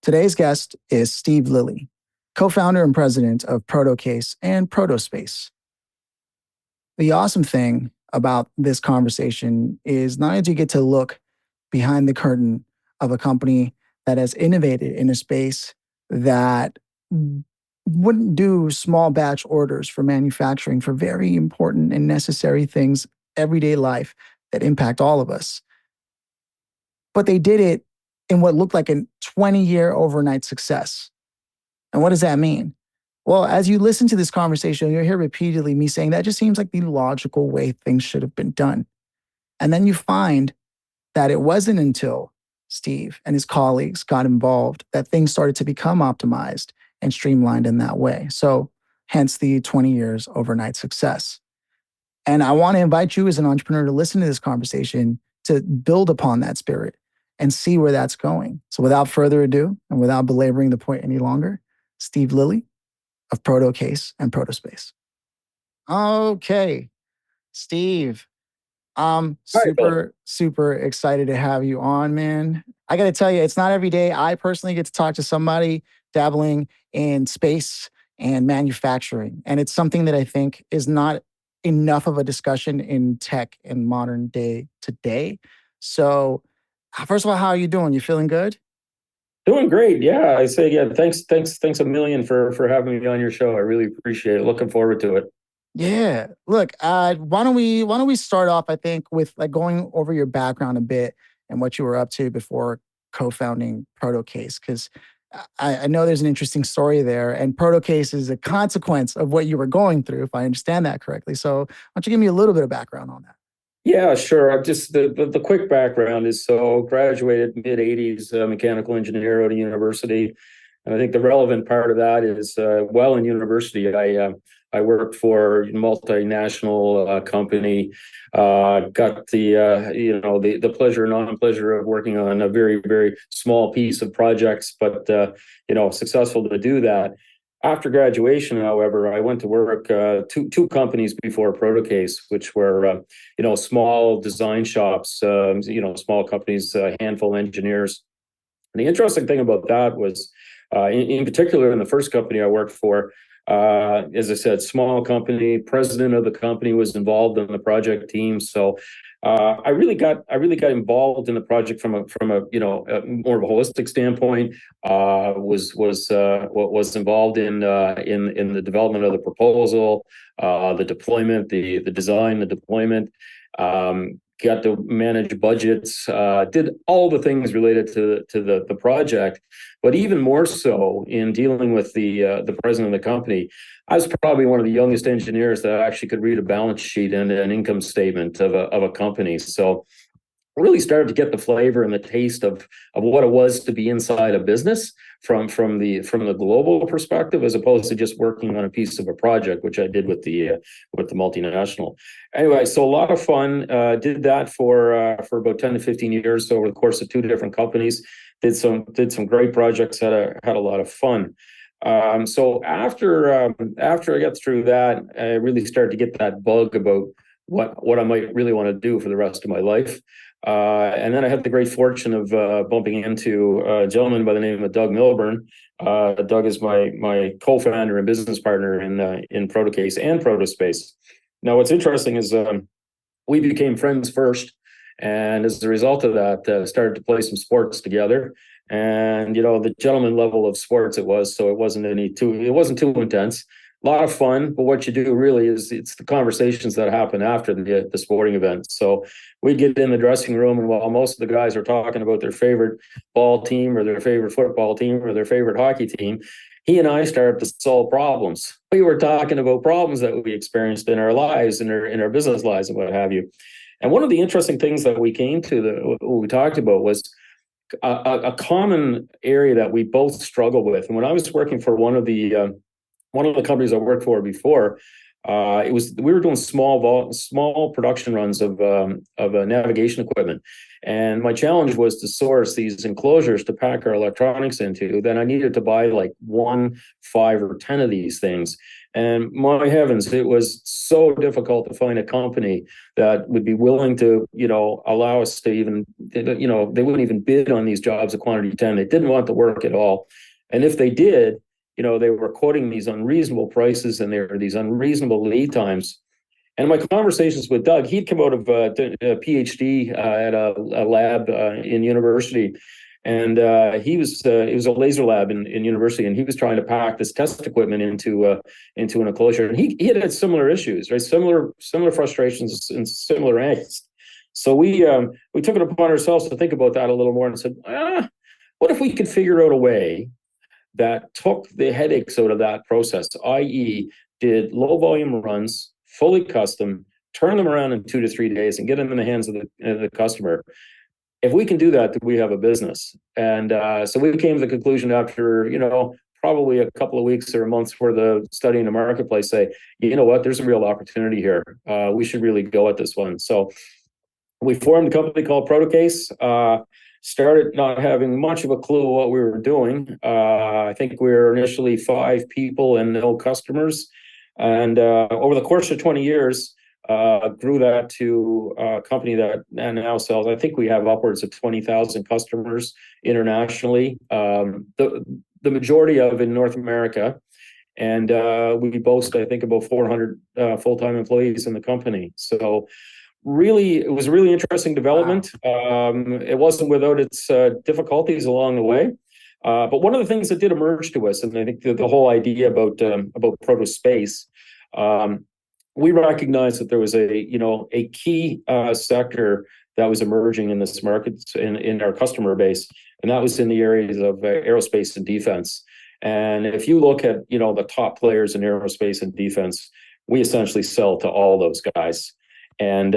Today's guest is Steve Lilley, co-founder and president of ProtoCase and ProtoSpace. The awesome thing about this conversation is not only do you get to look behind the curtain of a company that has innovated in a space that wouldn't do small batch orders for manufacturing for very important and necessary things, everyday life that impact all of us. But they did it in what looked like a 20-year overnight success. And what does that mean? Well, as you listen to this conversation, you'll hear repeatedly me saying that just seems like the logical way things should have been done. And then you find that it wasn't until Steve and his colleagues got involved that things started to become optimized and streamlined in that way. So hence the 20 years overnight success. And I want to invite you as an entrepreneur to listen to this conversation to build upon that spirit and see where that's going. So without further ado, and without belaboring the point any longer, Steve Lilley of ProtoCase and ProtoSpace. Okay, Steve, I'm super excited to have you on, man. I got to tell you, it's not every day I personally get to talk to somebody dabbling in space and manufacturing. And it's something that I think is not enough of a discussion in tech in modern day today. So first of all, how are you doing? You feeling good? Doing great. Yeah, I say yeah. Thanks a million for having me on your show. I really appreciate it. Looking forward to it. Yeah. Look, why don't we start off, I think, with like going over your background a bit and what you were up to before co-founding ProtoCase, because I know there's an interesting story there, and ProtoCase is a consequence of what you were going through, if I understand that correctly. So why don't you give me a little bit of background on that? Yeah, sure. I've just the quick background is so graduated mid '80s mechanical engineer at a university, and I think the relevant part of that is while in university I worked for a multinational company. Got the the pleasure and non-pleasure of working on a very small piece of projects, but successful to do that. After graduation, however, I went to work two companies before ProtoCase, which were small design shops, small companies, a handful of engineers. And the interesting thing about that was, in particular, in the first company I worked for, as I said, small company. President of the company was involved in the project team, so I really got involved in the project from a more of a holistic standpoint. Was involved in the development of the proposal, the deployment, the design, the deployment. Got to manage budgets, did all the things related to the project, but even more so in dealing with the president of the company. I was probably one of the youngest engineers that actually could read a balance sheet and an income statement of a company. So really started to get the flavor and the taste of what it was to be inside a business from the global perspective, as opposed to just working on a piece of a project, which I did with the multinational. Anyway, so a lot of fun. Did that for about 10 to 15 years. So over the course of two different companies, did some great projects. Had a lot of fun. So after I got through that, I really started to get that bug about what I might really want to do for the rest of my life. And then I had the great fortune of bumping into a gentleman by the name of Doug Milburn. Doug is my co-founder and business partner in ProtoCase and ProtoSpace. Now, what's interesting is we became friends first, and as a result of that, started to play some sports together. And the gentleman level of sports it was, so it wasn't too intense. A lot of fun, but what you do really is it's the conversations that happen after the sporting event. So we get in the dressing room, and while most of the guys are talking about their favorite ball team or their favorite football team or their favorite hockey team, he and I started to solve problems. We were talking about problems that we experienced in our lives, in our business lives, and what have you. And one of the interesting things that we came to, what we talked about, was a common area that we both struggle with. And when I was working for one of the companies I worked for before, We were doing small production runs of navigation equipment, and my challenge was to source these enclosures to pack our electronics into. Then I needed to buy like 1, 5, or 10 of these things. And my heavens, it was so difficult to find a company that would be willing to, allow us to even, they wouldn't even bid on these jobs at quantity 10. They didn't want the work at all. And if they did, they were quoting these unreasonable prices and there were these unreasonable lead times. And my conversations with Doug, he'd come out of a PhD at a lab in university, and it was a laser lab in university, and he was trying to pack this test equipment into an enclosure, and he had similar issues, right? Similar frustrations and similar angst. So we took it upon ourselves to think about that a little more and said, what if we could figure out a way that took the headaches out of that process, i.e., did low volume runs, fully custom, turn them around in 2 to 3 days and get them in the hands of the customer. If we can do that, then we have a business. And so we came to the conclusion after, probably a couple of weeks or months worth of studying the marketplace, say, you know what, there's a real opportunity here. We should really go at this one. So we formed a company called ProtoCase. Started not having much of a clue what we were doing. I think we were initially 5 people and no customers. And over the course of 20 years, grew that to a company that now sells, I think we have upwards of 20,000 customers internationally, the majority of in North America. And we boast, I think, about 400 full-time employees in the company. So really, it was a really interesting development. Wow. It wasn't without its difficulties along the way. But one of the things that did emerge to us, and I think the whole idea about ProtoSpace, we recognized that there was a key sector that was emerging in this market in our customer base, and that was in the areas of aerospace and defense. And if you look at the top players in aerospace and defense, we essentially sell to all those guys. And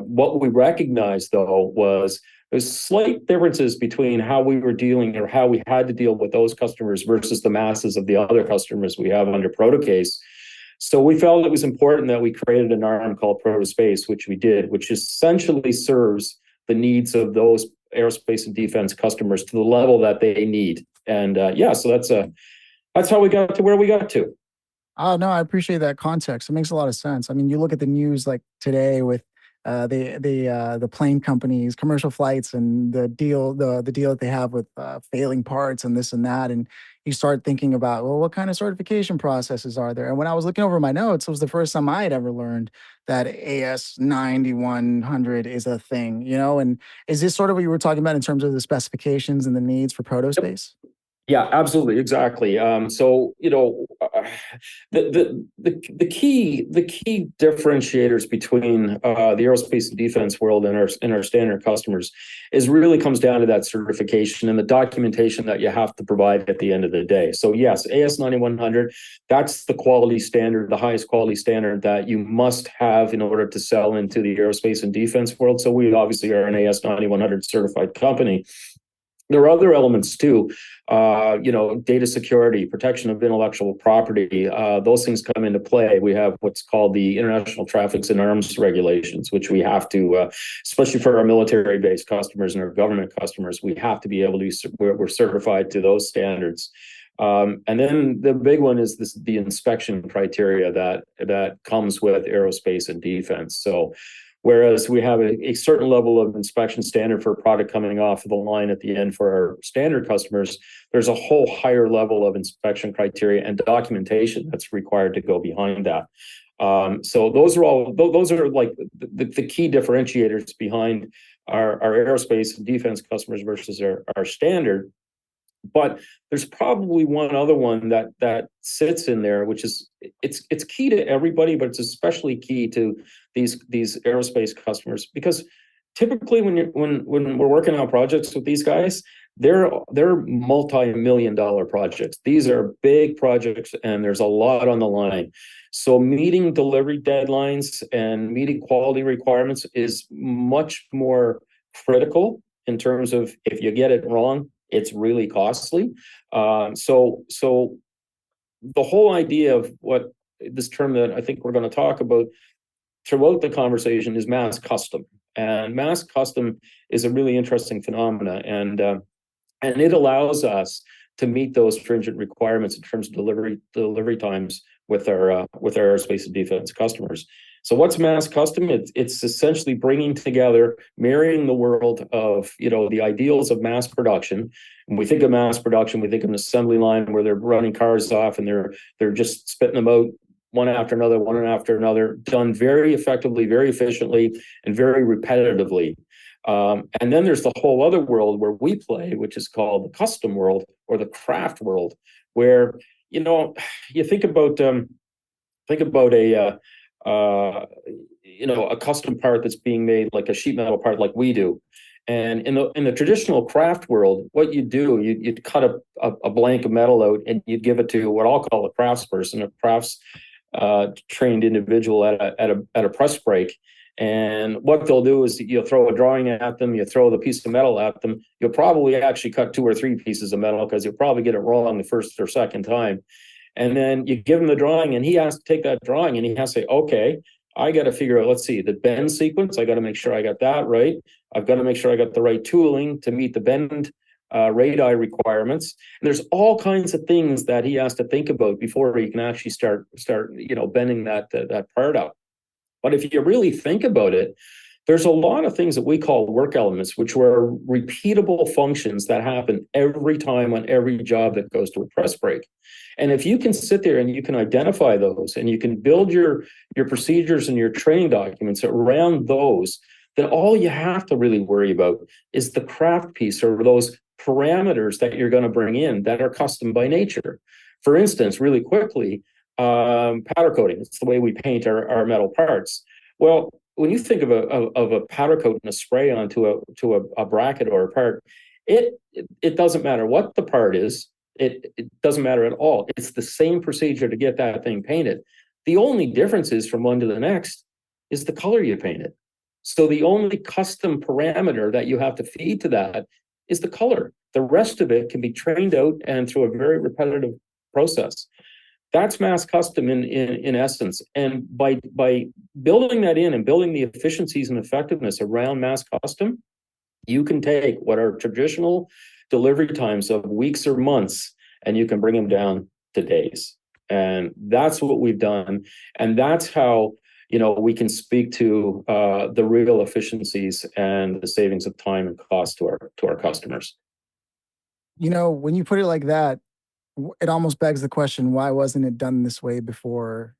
what we recognized, though, was there's slight differences between how we were dealing or how we had to deal with those customers versus the masses of the other customers we have under ProtoCase. So we felt it was important that we created an arm called ProtoSpace, which we did, which essentially serves the needs of those aerospace and defense customers to the level that they need. And so that's how we got to where we got to. Oh, no, I appreciate that context. It makes a lot of sense. I mean, you look at the news like today with the plane companies, commercial flights, and the deal that they have with failing parts and this and that, and you start thinking about, well, what kind of certification processes are there? And when I was looking over my notes, it was the first time I had ever learned that AS 9100 is a thing. And is this sort of what you were talking about in terms of the specifications and the needs for ProtoSpace? Yeah, absolutely, exactly. The key differentiators between the aerospace and defense world and our standard customers really comes down to that certification and the documentation that you have to provide at the end of the day. So yes, AS 9100, that's the quality standard, the highest quality standard that you must have in order to sell into the aerospace and defense world. So we obviously are an AS 9100 certified company. There are other elements too, data security, protection of intellectual property. Those things come into play. We have what's called the International Traffics in Arms Regulations, which we have to, especially for our military-based customers and our government customers, we have to be able to we're certified to those standards. And then the big one is the inspection criteria that comes with aerospace and defense. So whereas we have a certain level of inspection standard for a product coming off of the line at the end for our standard customers, there's a whole higher level of inspection criteria and documentation that's required to go behind that. So those are like the key differentiators behind our aerospace and defense customers versus our standard. But there's probably one other one that sits in there, which is it's key to everybody, but it's especially key to these aerospace customers, because typically when we're working on projects with these guys, they're multi-million-dollar projects. These are big projects, and there's a lot on the line. So meeting delivery deadlines and meeting quality requirements is much more critical in terms of if you get it wrong, it's really costly. So the whole idea of what this term that I think we're going to talk about throughout the conversation is mass custom. And mass custom is a really interesting phenomena, and it allows us to meet those stringent requirements in terms of delivery times with our aerospace and defense customers. So what's mass custom? It's essentially bringing together, marrying the world of, the ideals of mass production. When we think of mass production, we think of an assembly line where they're running cars off and they're just spitting them out one after another, done very effectively, very efficiently, and very repetitively. And then there's the whole other world where we play, which is called the custom world or the craft world, where you think about a custom part that's being made, like a sheet metal part, like we do. And in the traditional craft world, what you do, you'd cut a blank of metal out and you'd give it to what I'll call a craftsperson, a crafts trained individual at a press break. And what they'll do is you'll throw a drawing at them, you throw the piece of metal at them, you'll probably actually cut 2 or 3 pieces of metal because you'll probably get it wrong the first or second time. And then you give him the drawing and he has to take that drawing and he has to say, okay, I got to figure out, let's see, the bend sequence, I got to make sure I got that right. I've got to make sure I got the right tooling to meet the bend radii requirements. And there's all kinds of things that he has to think about before he can actually start bending that part up. But if you really think about it, there's a lot of things that we call work elements, which were repeatable functions that happen every time on every job that goes to a press break. And if you can sit there and you can identify those and you can build your procedures and your training documents around those, then all you have to really worry about is the craft piece or those parameters that you're going to bring in that are custom by nature. For instance, really quickly, powder coating. It's the way we paint our metal parts. Well, when you think of a powder coat and a spray onto a bracket or a part, it doesn't matter what the part is. It doesn't matter at all. It's the same procedure to get that thing painted. The only difference is from one to the next is the color you painted. So the only custom parameter that you have to feed to that is the color. The rest of it can be trained out and through a very repetitive process. That's mass custom in essence. And by building that in and building the efficiencies and effectiveness around mass custom, you can take what are traditional delivery times of weeks or months, and you can bring them down to days. And that's what we've done. And that's how, we can speak to the real efficiencies and the savings of time and cost to our customers. When you put it like that, it almost begs the question, why wasn't it done this way before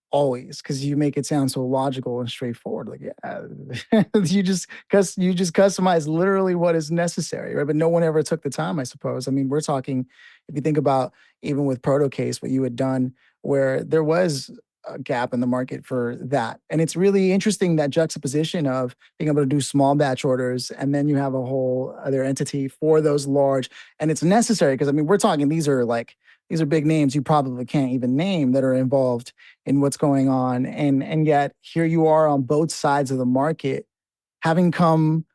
always? Because you make it sound so logical and straightforward. Like, yeah, you just customize literally what is necessary, right? But no one ever took the time, I suppose. I mean, we're talking, if you think about even with ProtoCase, what you had done, where there was a gap in the market for that. And it's really interesting, that juxtaposition of being able to do small batch orders, and then you have a whole other entity for those large, and it's necessary because, I mean, we're talking, these are big names you probably can't even name that are involved in what's going on. And yet here you are on both sides of the market, having come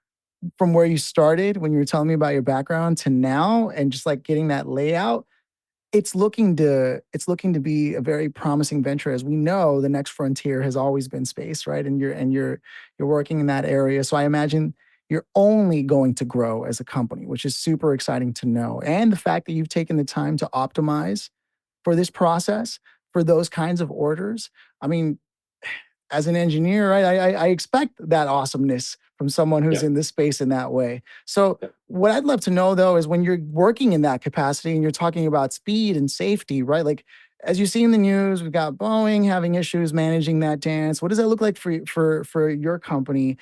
from where you started when you were telling me about your background to now, and just like getting that layout. It's looking to be a very promising venture. As we know, the next frontier has always been space, right? And you're working in that area. So I imagine you're only going to grow as a company, which is super exciting to know. And the fact that you've taken the time to optimize for this process, for those kinds of orders. I mean, as an engineer, right, I expect that awesomeness from someone who's in this space in that way. So what I'd love to know, though, is when you're working in that capacity and you're talking about speed and safety, right? Like, as you see in the news, we've got Boeing having issues managing that dance. What does that look like for your company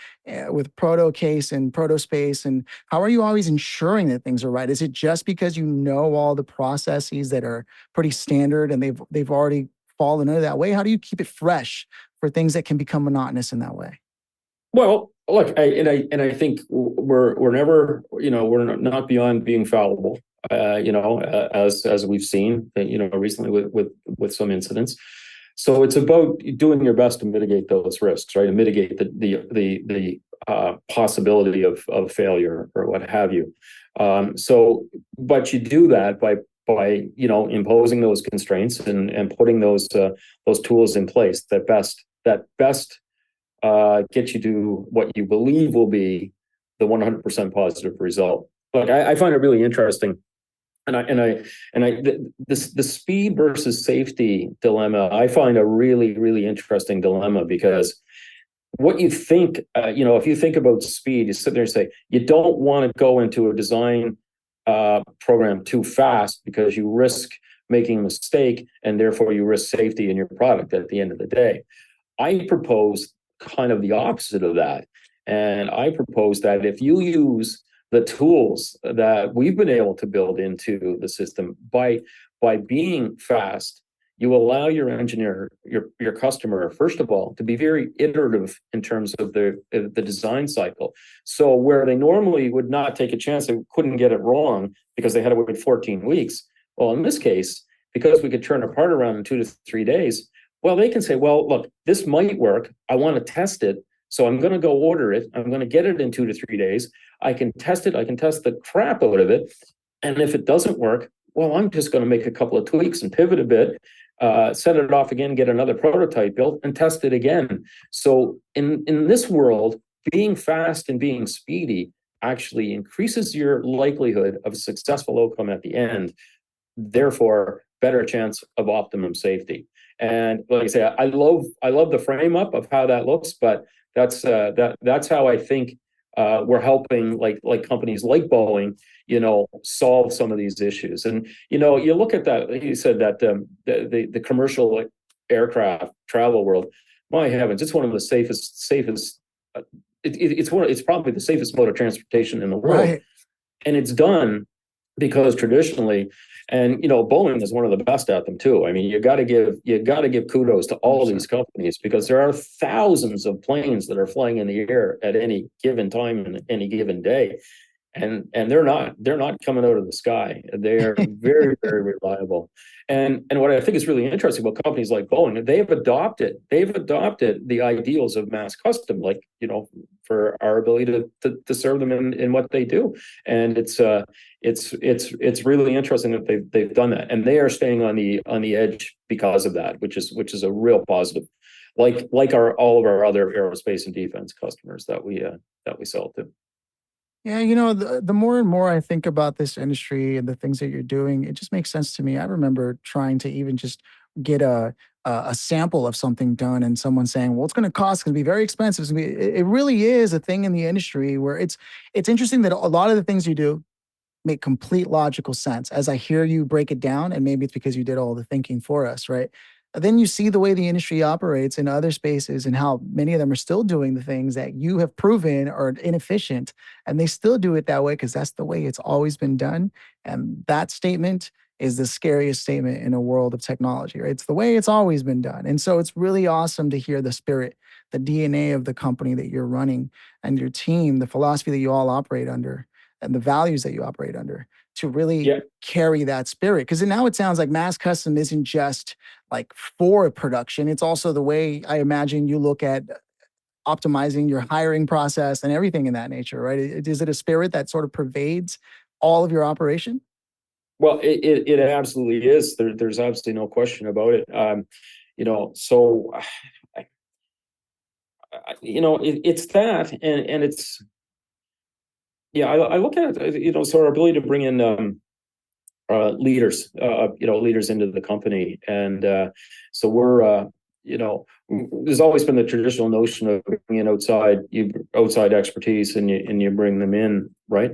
with ProtoCase and ProtoSpace? And how are you always ensuring that things are right? Is it just because you know all the processes that are pretty standard and they've already fallen into that way? How do you keep it fresh for things that can become monotonous in that way? Well, look, I think we're never, we're not beyond being fallible, as we've seen, recently with some incidents. So it's about doing your best to mitigate those risks, right, and mitigate the possibility of failure or what have you. But you do that by imposing those constraints and putting those tools in place that best get you to what you believe will be the 100% positive result. Look, I find it really interesting, the speed versus safety dilemma I find a really, really interesting dilemma, because what you think, if you think about speed, you sit there and say you don't want to go into a design program too fast, because you risk making a mistake and therefore you risk safety in your product at the end of the day. I propose kind of the opposite of that. And I propose that if you use the tools that we've been able to build into the system by being fast, you allow your engineer, your customer, first of all, to be very iterative in terms of the design cycle. So where they normally would not take a chance, they couldn't get it wrong because they had to wait 14 weeks. Well, in this case, because we could turn a part around in 2 to 3 days, well, they can say, well, look, this might work. I want to test it. So I'm going to go order it. I'm going to get it in 2 to 3 days. I can test it. I can test the crap out of it. And if it doesn't work, well, I'm just going to make a couple of tweaks and pivot a bit, set it off again, get another prototype built and test it again. So in this world, being fast and being speedy actually increases your likelihood of a successful outcome at the end. Therefore, better chance of optimum safety. And like I say, I love the frame up of how that looks, but that's how I think we're helping like companies like Boeing, solve some of these issues. And you look at that. You said that the commercial aircraft travel world. My heavens, it's one of the safest. It's probably the safest mode of transportation in the world, Right. and it's done because traditionally, and Boeing is one of the best at them too. I mean, you got to give kudos to all 100%. these companies, because there are thousands of planes that are flying in the air at any given time and any given day, and they're not coming out of the sky. They're very, very reliable. And what I think is really interesting about companies like Boeing, they've adopted the ideals of mass custom, like for our ability to serve them in what they do. And it's really interesting that they've done that, and they are staying on the edge because of that, which is a real positive. Like all of our other aerospace and defense customers that we sell to. Yeah, the more and more I think about this industry and the things that you're doing, it just makes sense to me. I remember trying to even just get a sample of something done, and someone saying, "Well, it's going to cost. It's going to be very expensive." It really is a thing in the industry where it's interesting that a lot of the things you do make complete logical sense as I hear you break it down, and maybe it's because you did all the thinking for us, right? Then you see the way the industry operates in other spaces and how many of them are still doing the things that you have proven are inefficient, and they still do it that way because that's the way it's always been done. And that statement is the scariest statement in a world of technology, right? It's the way it's always been done. And so it's really awesome to hear the spirit, the DNA of the company that you're running and your team, the philosophy that you all operate under and the values that you operate under to really Yeah. carry that spirit. Because now it sounds like mass custom isn't just like for production. It's also the way I imagine you look at optimizing your hiring process and everything in that nature, right? Is it a spirit that sort of pervades all of your operation? Well, it absolutely is. There's absolutely no question about it. So it's that, and it's I look at it, so our ability to bring in leaders, leaders into the company, and so we're there's always been the traditional notion of bringing outside expertise, and you bring them in, right?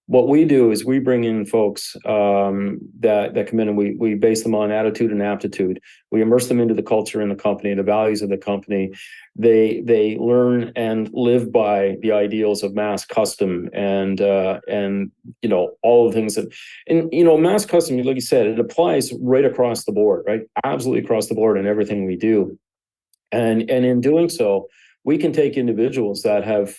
What we do is we bring in folks that come in, and we base them on attitude and aptitude. We immerse them into the culture in the company, the values of the company. They learn and live by the ideals of mass custom and all the things that, and mass custom, like you said, it applies right across the board, right? Absolutely across the board in everything we do. And in doing so, we can take individuals that have,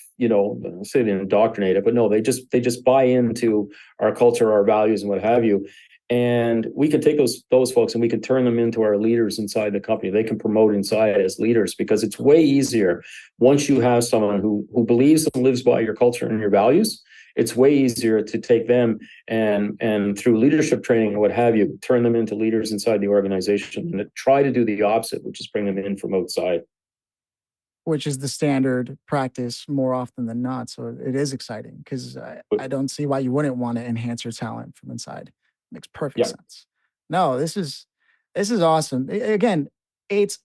say they indoctrinated, but no, they just buy into our culture, our values, and what have you. And we can take those folks and we can turn them into our leaders inside the company. They can promote inside as leaders, because it's way easier once you have someone who believes and lives by your culture and your values. it's way easier to take them and through leadership training and what have you, turn them into leaders inside the organization, and to try to do the opposite, which is bring them in from outside. Which is the standard practice more often than not. So it is exciting because I don't see why you wouldn't want to enhance your talent from inside. Makes perfect Yeah. sense. No, this is awesome. Again, it's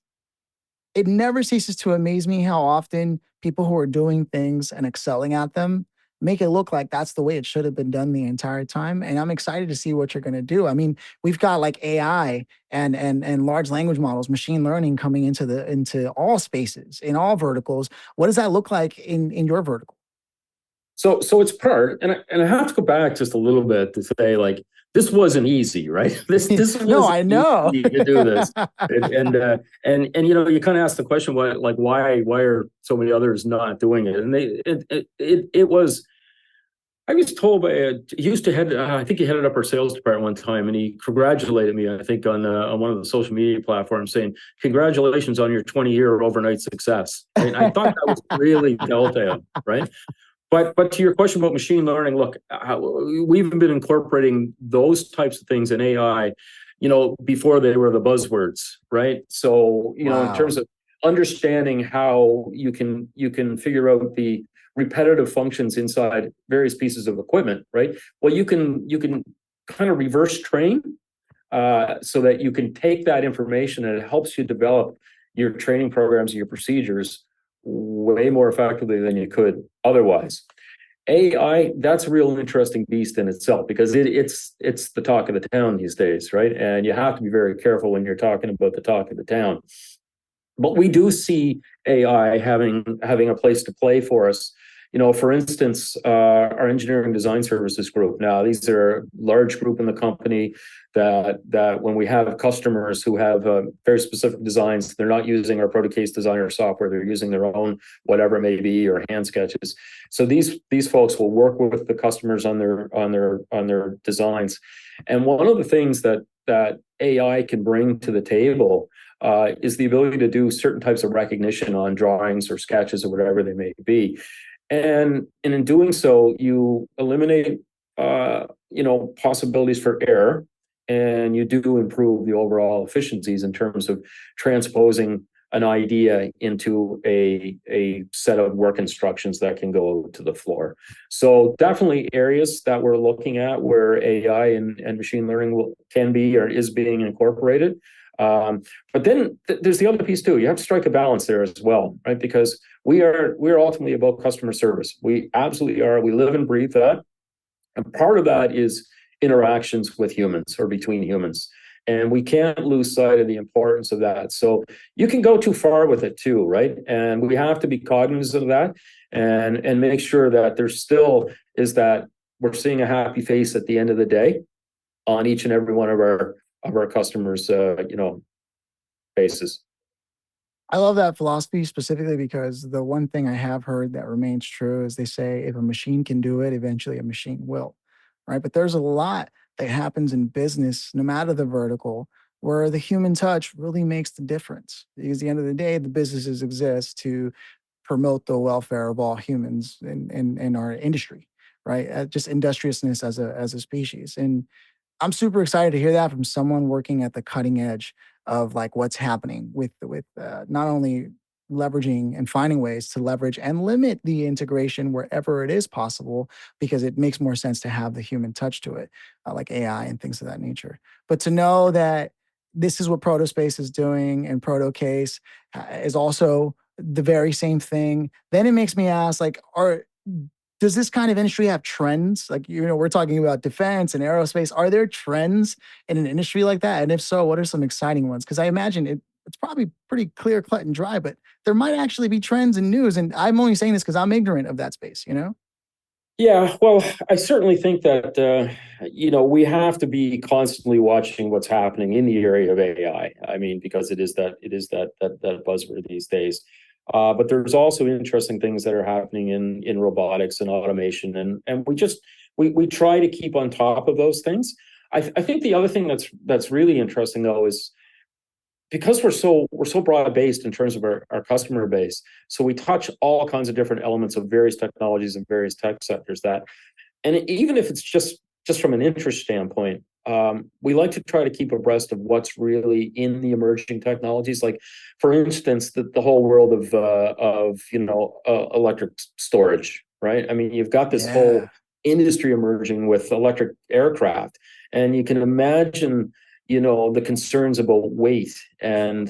it never ceases to amaze me how often people who are doing things and excelling at them make it look like that's the way it should have been done the entire time. And I'm excited to see what you're going to do. I mean, we've got like AI and large language models, machine learning coming into all spaces, in all verticals. What does that look like in your vertical? So it's part, and I have to go back just a little bit to say, like, this wasn't easy, right? This No, wasn't I know. easy to do this, and you know, you kind of ask the question, why are so many others not doing it? And it was. I was told by he used to head. I think he headed up our sales department one time, and he congratulated me. I think on one of the social media platforms, saying, "Congratulations on your 20-year overnight success." And I thought that was really telltale, right? But to your question about machine learning, look, we've been incorporating those types of things in AI, you know, before they were the buzzwords, right? So, you know, in terms Wow. of understanding how you can figure out the repetitive functions inside various pieces of equipment, right? Well, you can kind of reverse train so that you can take that information and it helps you develop your training programs and your procedures way more effectively than you could otherwise. AI, that's a real interesting beast in itself because it's the talk of the town these days, right? And you have to be very careful when you're talking about the talk of the town. But we do see AI having a place to play for us. You know, for instance, our engineering design services group. Now, these are a large group in the company that when we have customers who have very specific designs, they're not using our ProtoCase designer software. They're using their own, whatever it may be, or hand sketches. So these folks will work with the customers on their designs. And one of the things that AI can bring to the table is the ability to do certain types of recognition on drawings or sketches or whatever they may be. And in doing so, you eliminate, you know, possibilities for error, and you do improve the overall efficiencies in terms of transposing an idea into a set of work instructions that can go to the floor. So definitely areas that we're looking at where AI and machine learning can be or is being incorporated. But then there's the other piece too. You have to strike a balance there as well, right? Because we're ultimately about customer service. We absolutely are. We live and breathe that, and part of that is interactions with humans or between humans. And we can't lose sight of the importance of that. So you can go too far with it too, right? And we have to be cognizant of that and make sure that there still is that we're seeing a happy face at the end of the day on each and every one of our customers, you know, faces. I love that philosophy specifically because the one thing I have heard that remains true is they say if a machine can do it, eventually a machine will, right? But there's a lot that happens in business, no matter the vertical, where the human touch really makes the difference. Because at the end of the day, the businesses exist to promote the welfare of all humans in our industry, right? Just industriousness as a species. And I'm super excited to hear that from someone working at the cutting edge of like what's happening with not only leveraging and finding ways to leverage and limit the integration wherever it is possible because it makes more sense to have the human touch to it, like AI and things of that nature. But to know that this is what ProtoSpace is doing and ProtoCase is also the very same thing, then it makes me ask, like, does this kind of industry have trends? Like, you know, we're talking about defense and aerospace. Are there trends in an industry like that? And if so, what are some exciting ones? Because I imagine it's probably pretty clear, cut, and dry, but there might actually be trends and news. And I'm only saying this because I'm ignorant of that space, you know? Yeah, well, I certainly think that you know, we have to be constantly watching what's happening in the area of AI. I mean, because it is that buzzword these days. But there's also interesting things that are happening in robotics and automation, and we try to keep on top of those things. I think the other thing that's really interesting though is because we're so broad based in terms of our customer base, so we touch all kinds of different elements of various technologies and various tech sectors, that even if it's just from an interest standpoint, we like to try to keep abreast of what's really in the emerging technologies. Like, for instance, the whole world of electric storage, right? I mean, you've got this Yeah. whole industry emerging with electric aircraft, and you can imagine, the concerns about weight and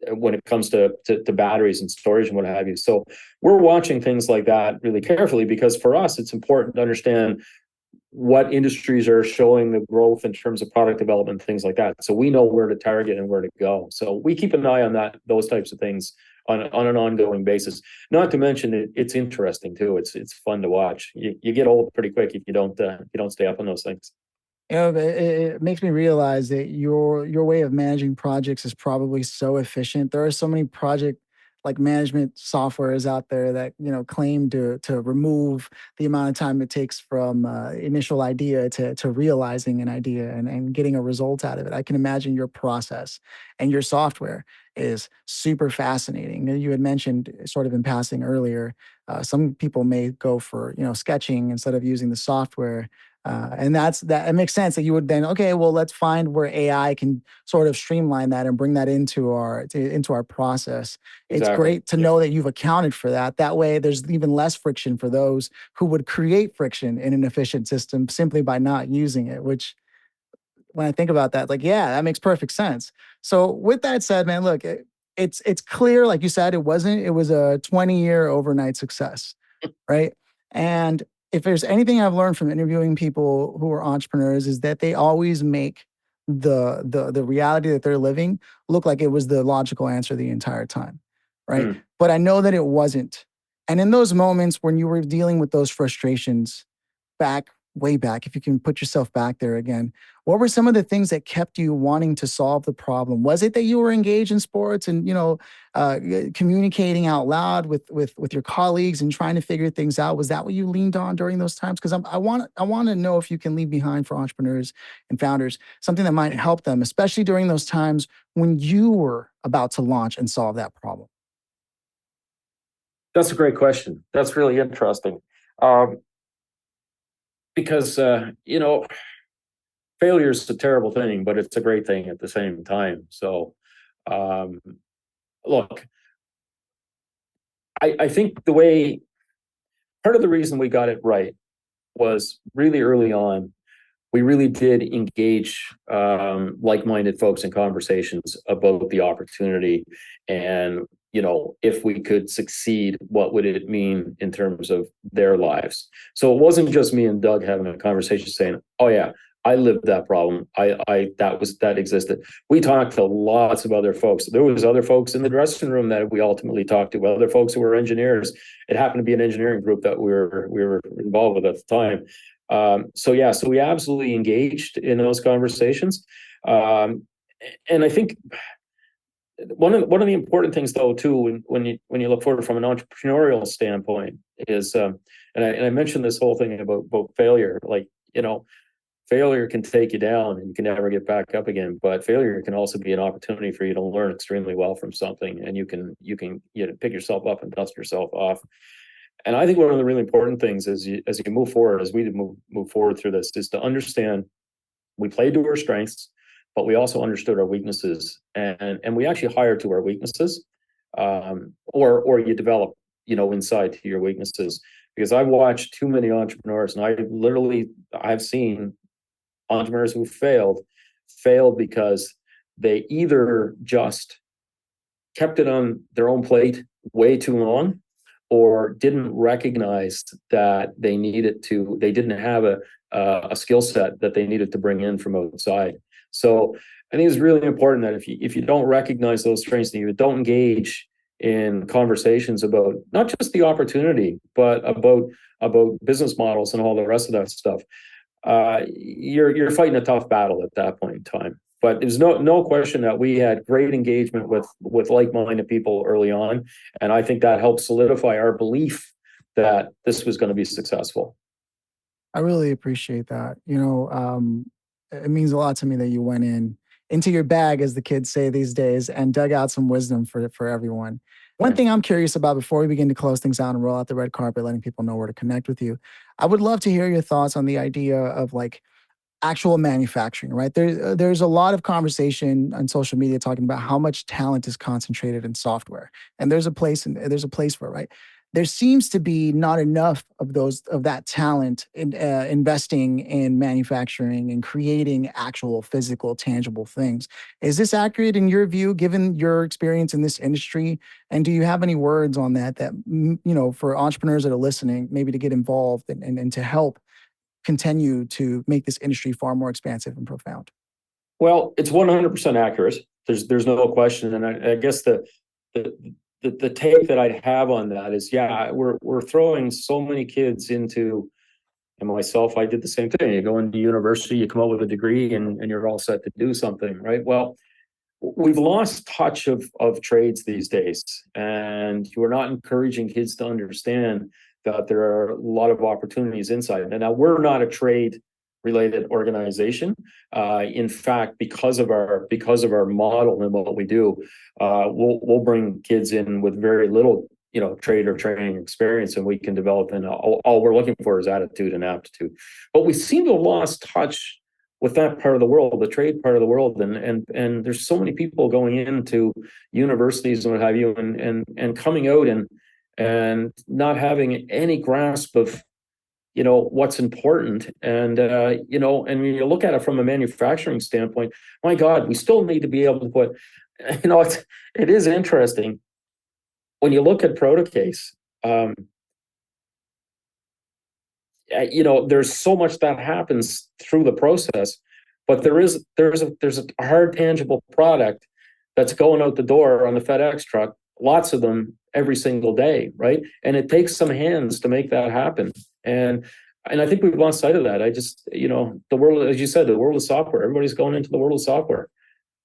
when it comes to batteries and storage and what have you. So we're watching things like that really carefully, because for us it's important to understand what industries are showing the growth in terms of product development, things like that. So we know where to target and where to go. So we keep an eye on those types of things on an ongoing basis. Not to mention it's interesting too. It's fun to watch. You get old pretty quick if you don't stay up on those things. It makes me realize that your way of managing projects is probably so efficient. There are so many project like management softwares out there that claim to remove the amount of time it takes from initial idea to realizing an idea and getting a result out of it. I can imagine your process and your software is super fascinating. You had mentioned sort of in passing earlier, some people may go for sketching instead of using the software, and that it makes sense that you would then, okay, well, let's find where AI can sort of streamline that and bring that into our process. It's Exactly. great to Yeah. know that you've accounted for that. That way, there's even less friction for those who would create friction in an efficient system simply by not using it. Which, when I think about that, like, yeah, that makes perfect sense. So, with that said, man, look, it's clear, like you said, it was a 20-year overnight success, right? And if there's anything I've learned from interviewing people who are entrepreneurs is that they always make the reality that they're living look like it was the logical answer the entire time, right? Hmm. But I know that it wasn't. And in those moments when you were dealing with those frustrations, way back, if you can put yourself back there again, what were some of the things that kept you wanting to solve the problem? Was it that you were engaged in sports and communicating out loud with your colleagues and trying to figure things out? Was that what you leaned on during those times? Because I want to know if you can leave behind for entrepreneurs and founders something that might help them, especially during those times when you were about to launch and solve that problem. That's a great question. That's really interesting. Because failure is a terrible thing, but it's a great thing at the same time. So, um, look, I think part of the reason we got it right was really early on. We really did engage like-minded folks in conversations about the opportunity, and if we could succeed, what would it mean in terms of their lives. So it wasn't just me and Doug having a conversation saying, oh yeah, I lived that problem. That existed. We talked to lots of other folks. There was other folks in the dressing room that we ultimately talked to, other folks who were engineers. It happened to be an engineering group that we were involved with at the time. So we absolutely engaged in those conversations. And I think one of the important things, though, too, when you look forward from an entrepreneurial standpoint is, and I mentioned this whole thing about failure. Like, failure can take you down and you can never get back up again. But failure can also be an opportunity for you to learn extremely well from something, and you can pick yourself up and dust yourself off. And I think one of the really important things as you move forward, as we move forward through this, is to understand we played to our strengths, but we also understood our weaknesses, and we actually hired to our weaknesses, or you develop, inside to your weaknesses. Because I've watched too many entrepreneurs, and I've seen entrepreneurs who failed because they either just kept it on their own plate way too long, or didn't recognize that they didn't have a skill set that they needed to bring in from outside. So I think it's really important that if you don't recognize those strengths and you don't engage in conversations about not just the opportunity, but about business models and all the rest of that stuff, you're fighting a tough battle at that point in time. But there's no question that we had great engagement with like-minded people early on, and I think that helped solidify our belief that this was going to be successful. I really appreciate that. It means a lot to me that you went in into your bag, as the kids say these days, and dug out some wisdom for everyone. One Thanks. thing I'm curious about before we begin to close things out and roll out the red carpet, letting people know where to connect with you, I would love to hear your thoughts on the idea of like actual manufacturing, right? There's a lot of conversation on social media talking about how much talent is concentrated in software, and there's a place for it, right? There seems to be not enough of that talent in investing in manufacturing and creating actual physical, tangible things. Is this accurate in your view, given your experience in this industry? And do you have any words on that for entrepreneurs that are listening, maybe to get involved and to help continue to make this industry far more expansive and profound? Well, it's 100% accurate. There's no question, and I guess the take that I'd have on that is, yeah, we're throwing so many kids into, and myself, I did the same thing. You go into university, you come out with a degree, and you're all set to do something, right? Well, we've lost touch of trades these days, and we're not encouraging kids to understand that there are a lot of opportunities inside. And now we're not a trade related organization. In fact, because of our model and what we do, we'll bring kids in with very little trade or training experience, and we can develop. And all we're looking for is attitude and aptitude. But we seem to have lost touch with that part of the world, the trade part of the world, and there's so many people going into universities and what have you, and coming out and not having any grasp of what's important. And and when you look at it from a manufacturing standpoint, my God, we still need to be able to put, it is interesting when you look at ProtoCase. There's so much that happens through the process, but there's a hard tangible product that's going out the door on the FedEx truck, lots of them every single day, right? And it takes some hands to make that happen. And I think we've lost sight of that. I just, the world, as you said, the world of software, everybody's going into the world of software.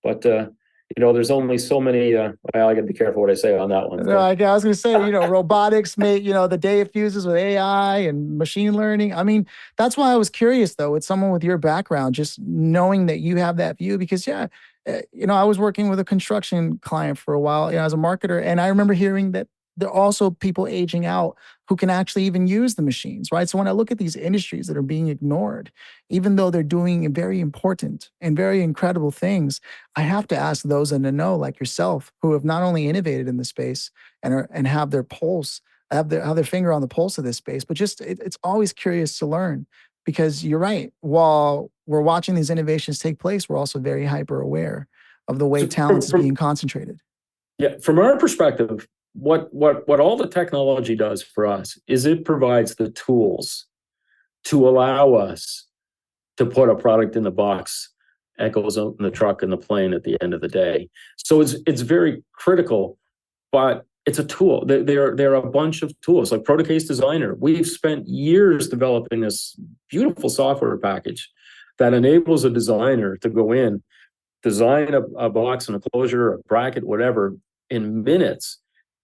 But there's only so many. Well, I got to be careful what I say on that one. No, I was going to say, robotics make, the day it fuses with AI and machine learning. I mean, that's why I was curious, though, with someone with your background, just knowing that you have that view, because, I was working with a construction client for a while, as a marketer, and I remember hearing that there are also people aging out who can actually even use the machines, right? So when I look at these industries that are being ignored, even though they're doing very important and very incredible things, I have to ask those in the know, like yourself, who have not only innovated in the space and have their pulse, have their finger on the pulse of this space, but just it's always curious to learn, because you're right. While we're watching these innovations take place, we're also very hyper aware of the way talent is being concentrated. Yeah, from our perspective, what all the technology does for us is it provides the tools to allow us to put a product in the box that goes out in the truck and the plane at the end of the day. So it's very critical, but it's a tool. There are a bunch of tools like ProtoCase Designer. We've spent years developing this beautiful software package that enables a designer to go in, design a box and a closure, a bracket, whatever, in minutes.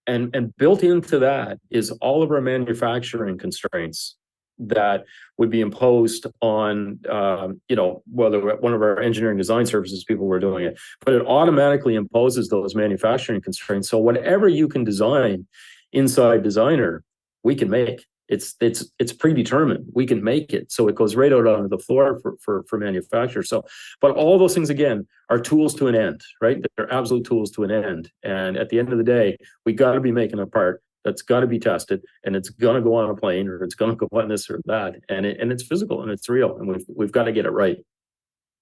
And built into that is all of our manufacturing constraints that would be imposed on, whether one of our engineering design services people were doing it, but it automatically imposes those manufacturing constraints. So whatever you can design inside Designer, we can make. It's predetermined. We can make it, so it goes right out onto the floor for manufacture. So, but all those things again are tools to an end, right? They're absolute tools to an end. And at the end of the day, we got to be making a part that's got to be tested, and it's going to go on a plane, or it's going to go on this or that, and it's physical and it's real, and we've got to get it right.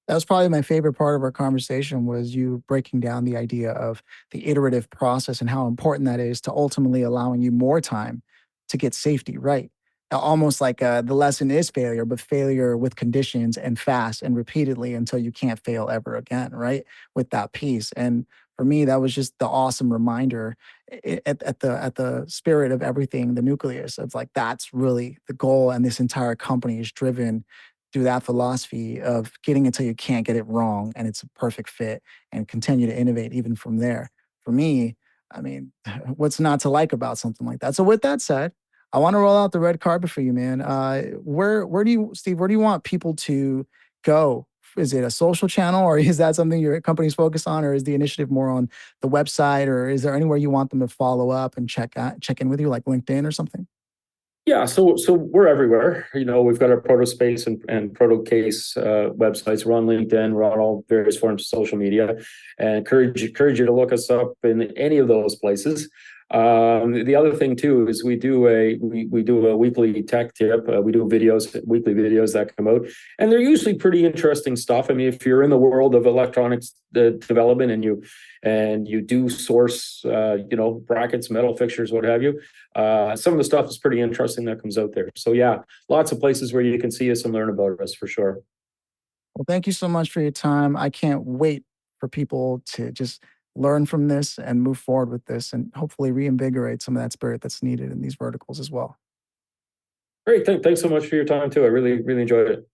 That was probably my favorite part of our conversation, was you breaking down the idea of the iterative process and how important that is to ultimately allowing you more time to get safety right. Almost like the lesson is failure, but failure with conditions and fast and repeatedly until you can't fail ever again, right? With that piece. And for me, that was just the awesome reminder at the spirit of everything, the nucleus. It's like, that's really the goal. And this entire company is driven through that philosophy of getting until you can't get it wrong and it's a perfect fit, and continue to innovate even from there. For me, I mean, what's not to like about something like that? So with that said, I want to roll out the red carpet for you, man. Where do you, Steve, where do you want people to go is it a social channel, or is that something your company's focused on, or is the initiative more on the website, or is there anywhere you want them to follow up and check in with you, like LinkedIn or something? Yeah, so we're everywhere. We've got our ProtoSpace and ProtoCase websites. We're on LinkedIn. We're on all various forms of social media, and encourage you to look us up in any of those places. The other thing too is we do a weekly tech tip. We do weekly videos that come out, and they're usually pretty interesting stuff. I mean, if you're in the world of electronics development and you do source, brackets, metal fixtures, what have you, some of the stuff is pretty interesting that comes out there. So yeah, lots of places where you can see us and learn about us for sure. Well, thank you so much for your time. I can't wait for people to just learn from this and move forward with this and hopefully reinvigorate some of that spirit that's needed in these verticals as well. Great, thanks so much for your time too. I really enjoyed it.